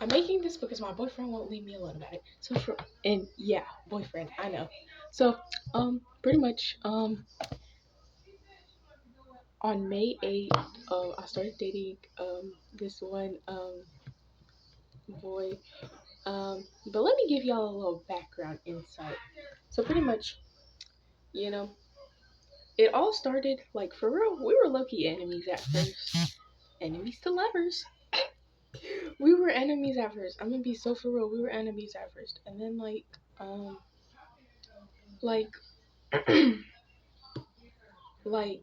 I'm making this because my boyfriend won't leave me alone about it. And yeah, boyfriend, I know. So, pretty much, on May 8th, I started dating this one boy. But let me give y'all a little background insight. So pretty much, you know, it all started like for real. We were low key enemies at first, enemies to lovers. We were enemies at first. I'm gonna be so for real. We were enemies at first, and then like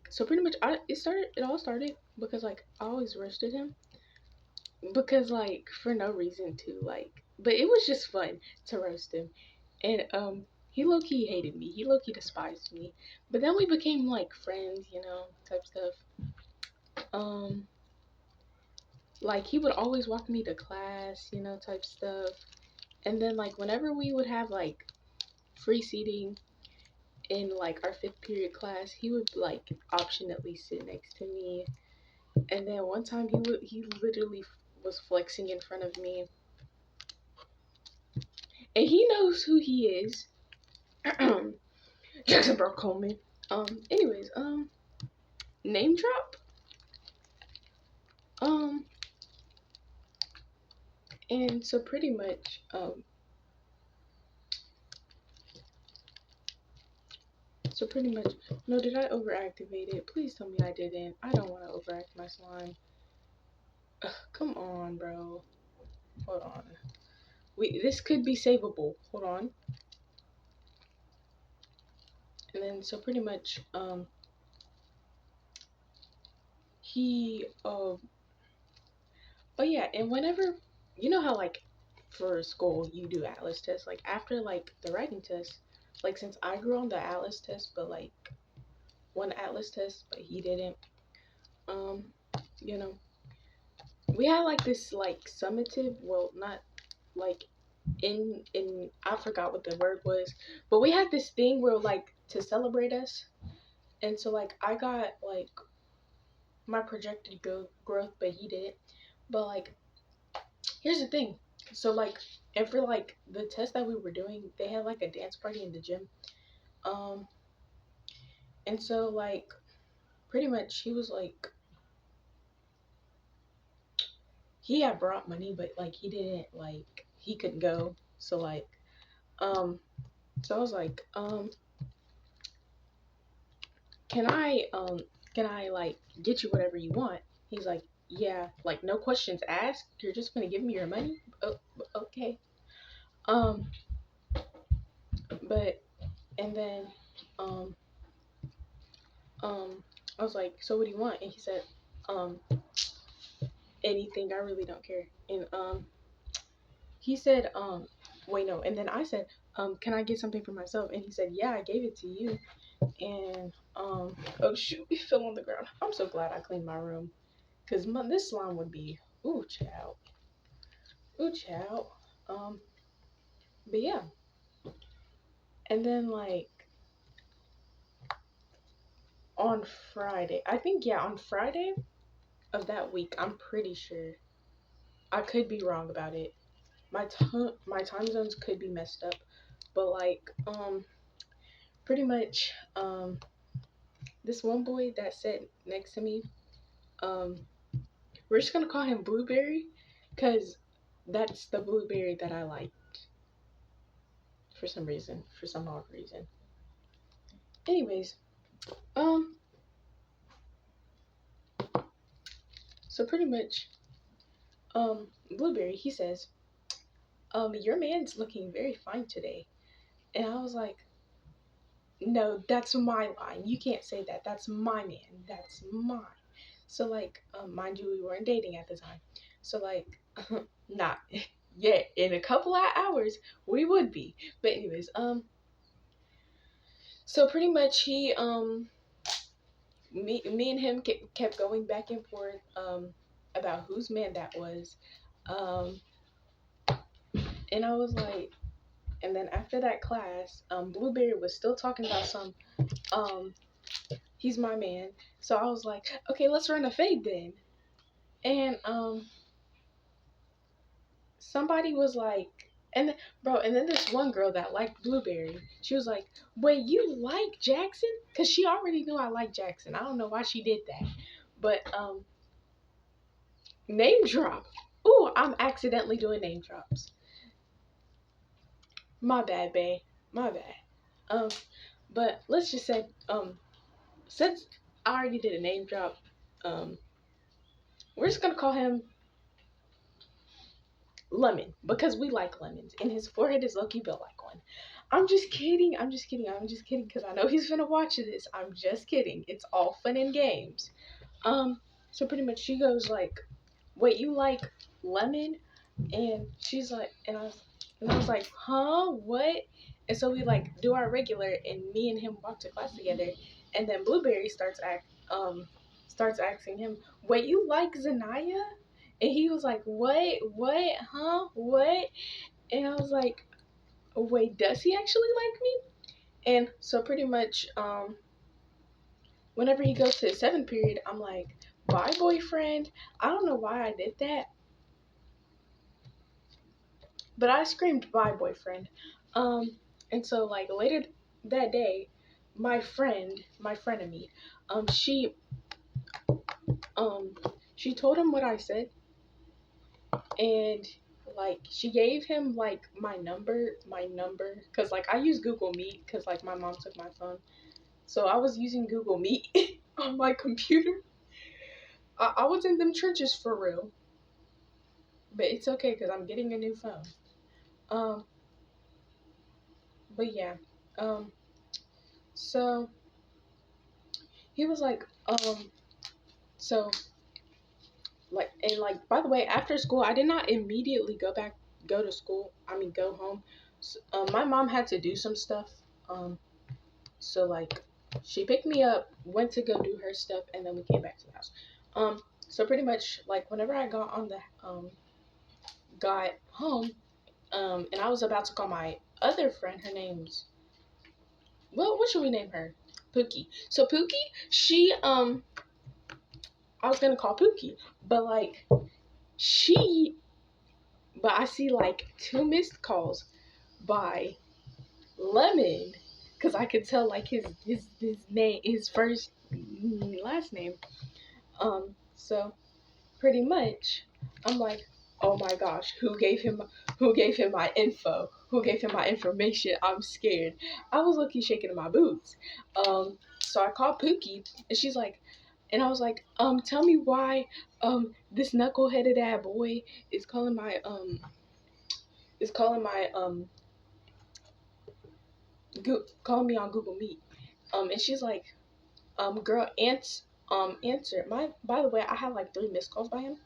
so pretty much it all started because like I always roasted him because like for no reason to like, but it was just fun to roast him. And he low key hated me, he low key despised me, but then we became like friends, type stuff. um like he would always walk me to class, type stuff. And then like whenever we would have like free seating in like our fifth period class, he would like optionally sit next to me. And then one time he literally was flexing in front of me, and he knows who he is. Jackson Burke Coleman. Anyways, name drop. Um, and so pretty much, no, did I overactivate it? Please tell me I didn't. I don't want to overact my slime. Ugh, come on, bro. Hold on. This could be savable. Hold on. And then so pretty much, he, oh yeah, and whenever, you know how like for school you do Atlas tests, like after like the writing test, like since I grew on the Atlas test, but like one Atlas test, but he didn't. Um, you know, we had like this like summative, well, not like in I forgot what the word was, but we had this thing where like to celebrate us, and so like I got like my projected growth, but he didn't. But like here's the thing, so like and for like the test that we were doing, they had like a dance party in the gym. Um, and so like pretty much he was like he had brought money, but like he didn't like he couldn't go. So like um so I was like, can I like get you whatever you want? He's like, yeah, like no questions asked. You're just gonna give me your money? Oh, okay. Um, but and then um I was like, so what do you want? And he said, um, anything. I really don't care. And he said, wait, no. And then I said, can I get something for myself? And he said, yeah, I gave it to you. And oh shoot, it fell on the ground. I'm so glad I cleaned my room, cause this slime would be ooh child. Um, but yeah, and then like on Friday, I think yeah, on Friday of that week, I'm pretty sure. I could be wrong about it. My time zones could be messed up, but like pretty much this one boy that sat next to me, um we're just gonna call him Blueberry, cause that's the blueberry that I like for some reason, for some odd reason. Anyways, um, so pretty much, Blueberry, he says, your man's looking very fine today. And I was like, no, that's my line. You can't say that. That's my man. That's mine. So like, mind you, we weren't dating at the time. So like, not yet. In a couple of hours, we would be. But anyways, so pretty much me and him kept going back and forth about whose man that was. Um, and I was like, and then after that class, Blueberry was still talking about um, he's my man. So I was like, okay, let's run a fade then. And somebody was like, and bro, and then this one girl that liked Blueberry, she was like, "Wait, you like Jackson?" Cause she already knew I liked Jackson. I don't know why she did that, but name drop. Ooh, I'm accidentally doing name drops. My bad, babe. My bad. Um, but let's just say, since I already did a name drop, um, we're just gonna call him Lemon because we like lemons, and his forehead is low-key built like one. I'm just kidding. I'm just kidding. I'm just kidding because I know he's gonna watch this. I'm just kidding. It's all fun and games. So pretty much she goes like, "Wait, you like lemon?" And she's like, and I was like, "Huh? What?" And so we like do our regular, and me and him walk to class together, and then Blueberry starts asking him, "Wait, you like Zanaya?" And he was like, "What? What? Huh? What?" And I was like, "Wait, does he actually like me?" And so pretty much, whenever he goes to his seventh period, I'm like, "Bye, boyfriend." I don't know why I did that, but I screamed, "Bye, boyfriend." And so like later that day, my friend of me, um, she, um, she told him what I said, and like she gave him like my number, cause like I use Google Meet, cause like my mom took my phone, so I was using Google Meet on my computer. I was in them trenches for real, but it's okay, cause I'm getting a new phone. Um, but yeah, um, so he was like, so like, and like, by the way, after school I did not immediately go to school, I mean go home. So, my mom had to do some stuff, um so like she picked me up, went to go do her stuff, and then we came back to the house. So pretty much like whenever I got home, and I was about to call my other friend, her name's, well, what should we name her? Pookie. So Pookie, she I was gonna call Pookie, but like she but I see like two missed calls by Lemon, because I could tell like his name, his first last name. So pretty much, I'm like, oh my gosh, who gave him my info? Who gave him my information? I'm scared. I was looking shaking in my boots. So I called Pookie, and she's like, and I was like, tell me why this knuckleheaded ass boy is calling my is calling my calling me on Google Meet. And she's like, girl, answer. My By the way, I had like 3 missed calls by him,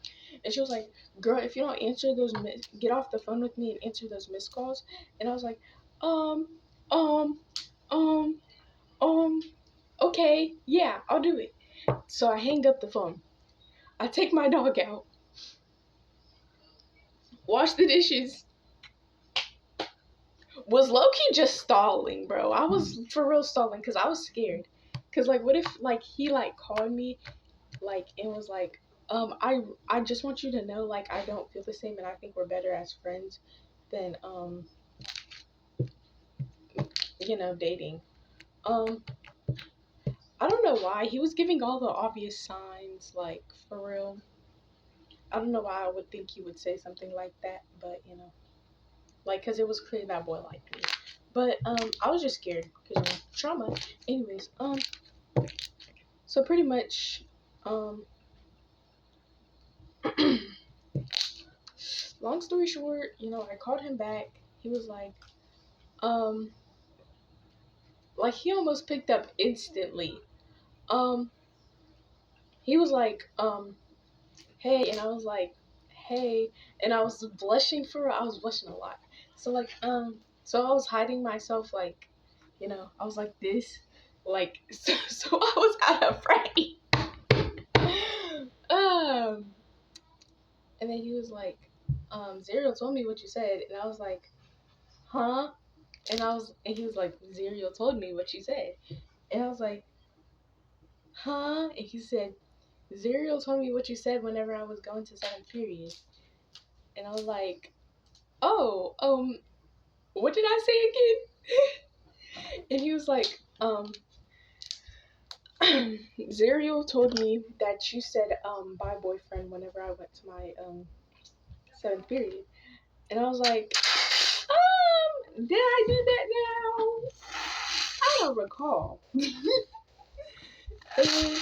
and she was like, girl, if you don't answer get off the phone with me and answer those missed calls. And I was like, um, um, um, um, okay, yeah, I'll do it. So I hang up the phone. I take my dog out, wash the dishes. Was Loki just stalling, bro? I was for real stalling because I was scared. Cause like, what if like he like called me like and was like, I just want you to know like I don't feel the same, and I think we're better as friends than dating. Um, I don't know why he was giving all the obvious signs, like for real. I don't know why I would think he would say something like that, but like because it was clear that boy liked me. But I was just scared because trauma. Anyways, so pretty much, um, long story short, I called him back. He was um, like he almost picked up instantly. Um, he was like, hey, and I was like, hey, and I was blushing for real. I was blushing a lot. So like, so I was hiding myself, like, I was like this, like, so I was kind of afraid. um, and then he was like, Zerial told me what you said, and I was like, huh? And he was like, Zerial told me what you said, and I was like, huh? And he said, Zerial told me what you said whenever I was going to seventh period. And I was like, oh, what did I say again? And he was like, Zerial told me that you said bye boyfriend whenever I went to my seventh period. And I was like, did I do that now? I don't recall. And then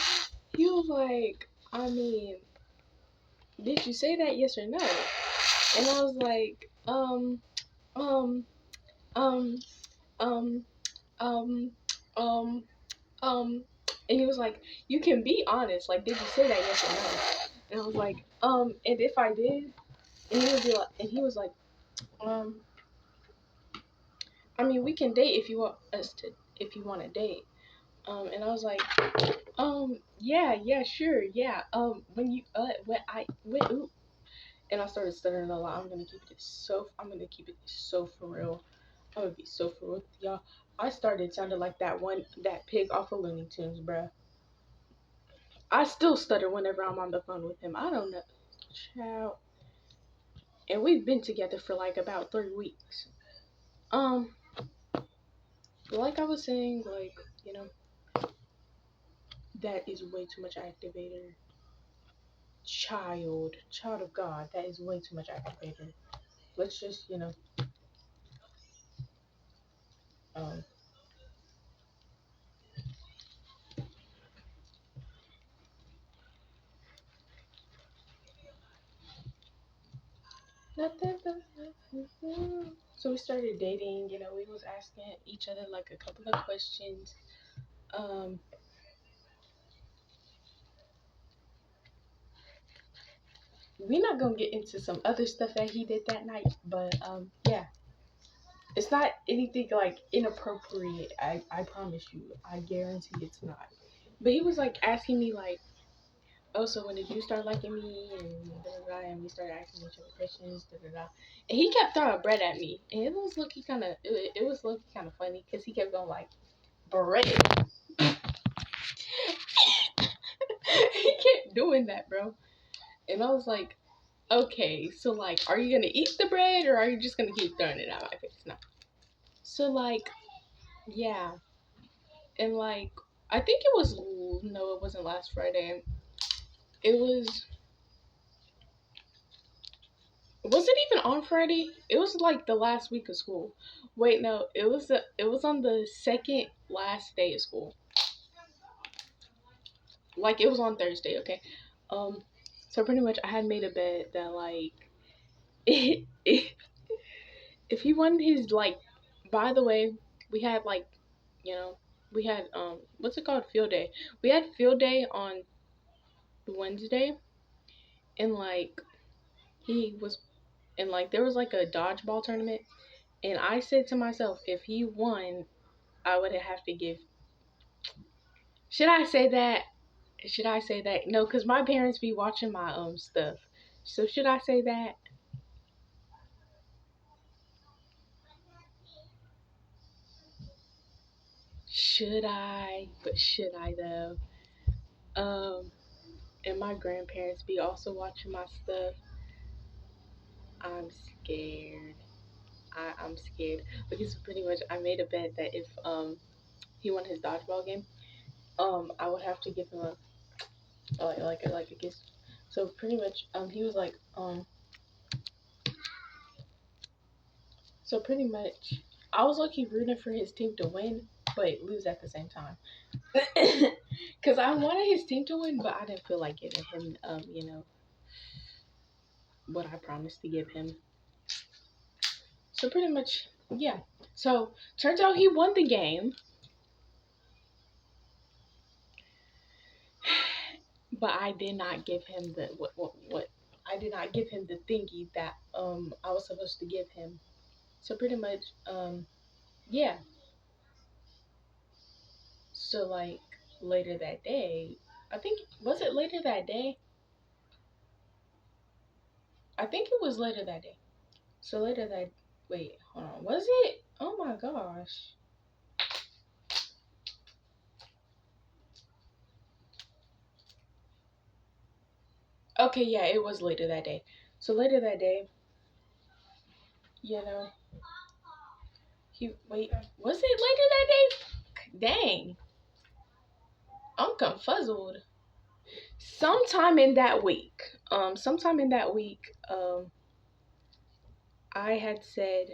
he was like, I mean, did you say that yes or no? And I was like, um, um, um, um, um, um, and he was like, you can be honest. Like, did you say that yes or no? And I was like, and if I did, and he would be like, and he was like, um, I mean, we can date if you want us to, if you want to date. And I was like, yeah, sure, yeah. Ooh. And I started stuttering a lot. I'm gonna keep it so for real. I'm gonna be so for real with y'all. I started sounding like that pig off of Looney Tunes, bruh. I still stutter whenever I'm on the phone with him. I don't know, child. And we've been together for like about 3 weeks. Um, like I was saying, like you know, that is way too much activator. Child of God, that is way too much activator. Let's just, um, nothing but nothing. So we started dating. We was asking each other like a couple of questions. Um, we not gonna get into some other stuff that he did that night, but yeah, it's not anything like inappropriate. I promise you. I guarantee it's not. But he was like asking me like, oh, so when did you start liking me? And da da da. And we started asking each other questions. Da da da. And he kept throwing bread at me, and it was looking kind of funny because he kept going like bread. He kept doing that, bro. And I was like, okay, so like, are you gonna eat the bread or are you just gonna keep throwing it at my face? No. So like, yeah, and like, I think it was no, it wasn't last Friday. It was it even on Friday? It was like the last week of school. Wait, no, it was on the second last day of school. Like it was on Thursday, okay? Um so pretty much I had made a bet that like if he won his like by the way, we had like, you know, we had what's it called? Field day. We had field day on Wednesday and like he was and like there was like a dodgeball tournament and I said to myself if he won I would have to give. Should I say that? Should I say that? No, because my parents be watching my stuff. So should I say that? Should I? But should I though? Um, and my grandparents be also watching my stuff. I'm scared. I'm scared because pretty much I made a bet that if he won his dodgeball game, I would have to give him like a kiss. So pretty much he was like so pretty much, I was lucky rooting for his team to win, but lose at the same time. Cause I wanted his team to win, but I didn't feel like giving him, what I promised to give him. So pretty much, yeah. So turns out he won the game, but I did not give him the what I did not give him the thingy that I was supposed to give him. So pretty much, yeah. So like later that day, I think was it later that day? I think it was later that day. So later that wait, hold on. Was it? Oh my gosh. Okay, yeah, it was later that day. So later that day, you know, was it later that day? Dang, I'm confuzzled. Sometime in that week, I had said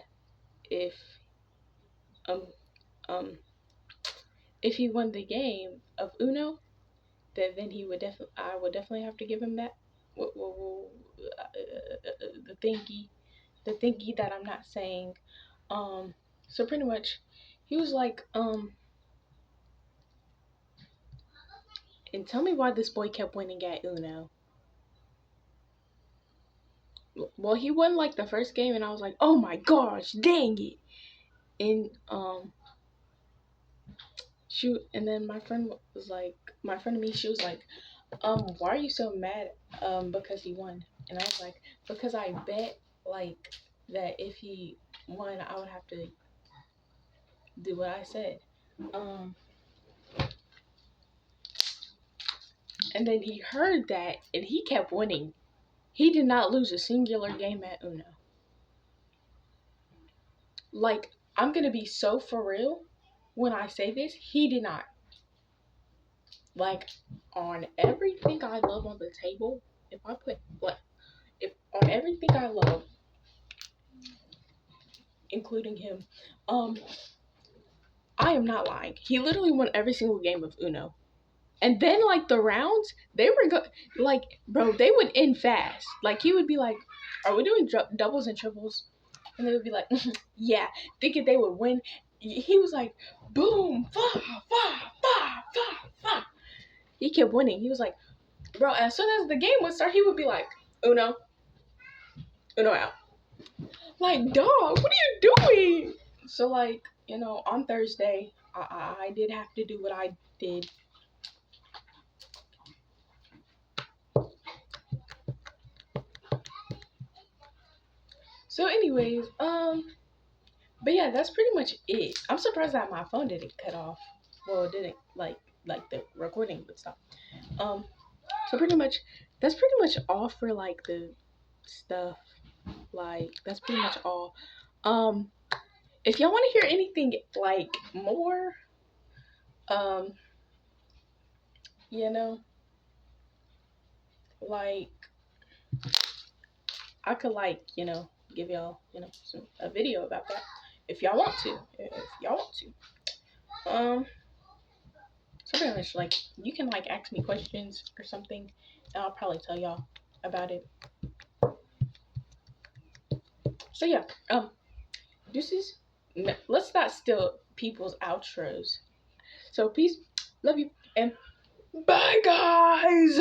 if um um if he won the game of Uno, that then I would definitely have to give him that the thingy that I'm not saying. So pretty much, he was like, and tell me why this boy kept winning at Uno. Well, he won like the first game, and I was like, oh my gosh, dang it! And and then my friend and me, she was like, why are you so mad? Because he won, and I was like, because I bet like that if he won, I would have to do what I said. And then he heard that, and he kept winning. He did not lose a singular game at Uno. Like, I'm gonna be so for real when I say this. He did not. Like, on everything I love on the table, if on everything I love, including him, I am not lying. He literally won every single game of Uno. And then like the rounds, they were like, bro, they would end fast. Like he would be like, "Are we doing doubles and triples?" And they would be like, "Yeah," thinking they would win. He was like, "Boom, fa fa fa fa fa." He kept winning. He was like, bro. As soon as the game would start, he would be like, "Uno, Uno out." Like, dog, what are you doing? So like, on Thursday, I did have to do what I did. So anyways, but yeah, that's pretty much it. I'm surprised that my phone didn't cut off. Well, it didn't like the recording would stop. Um, so pretty much that's pretty much all for like the stuff. Like that's pretty much all. Um, if y'all want to hear anything like more, um, you know, like I could give y'all a video about that if y'all want to. If y'all want to. So pretty much like you can like ask me questions or something, and I'll probably tell y'all about it. So yeah, let's not steal people's outros. So peace, love you, and bye guys.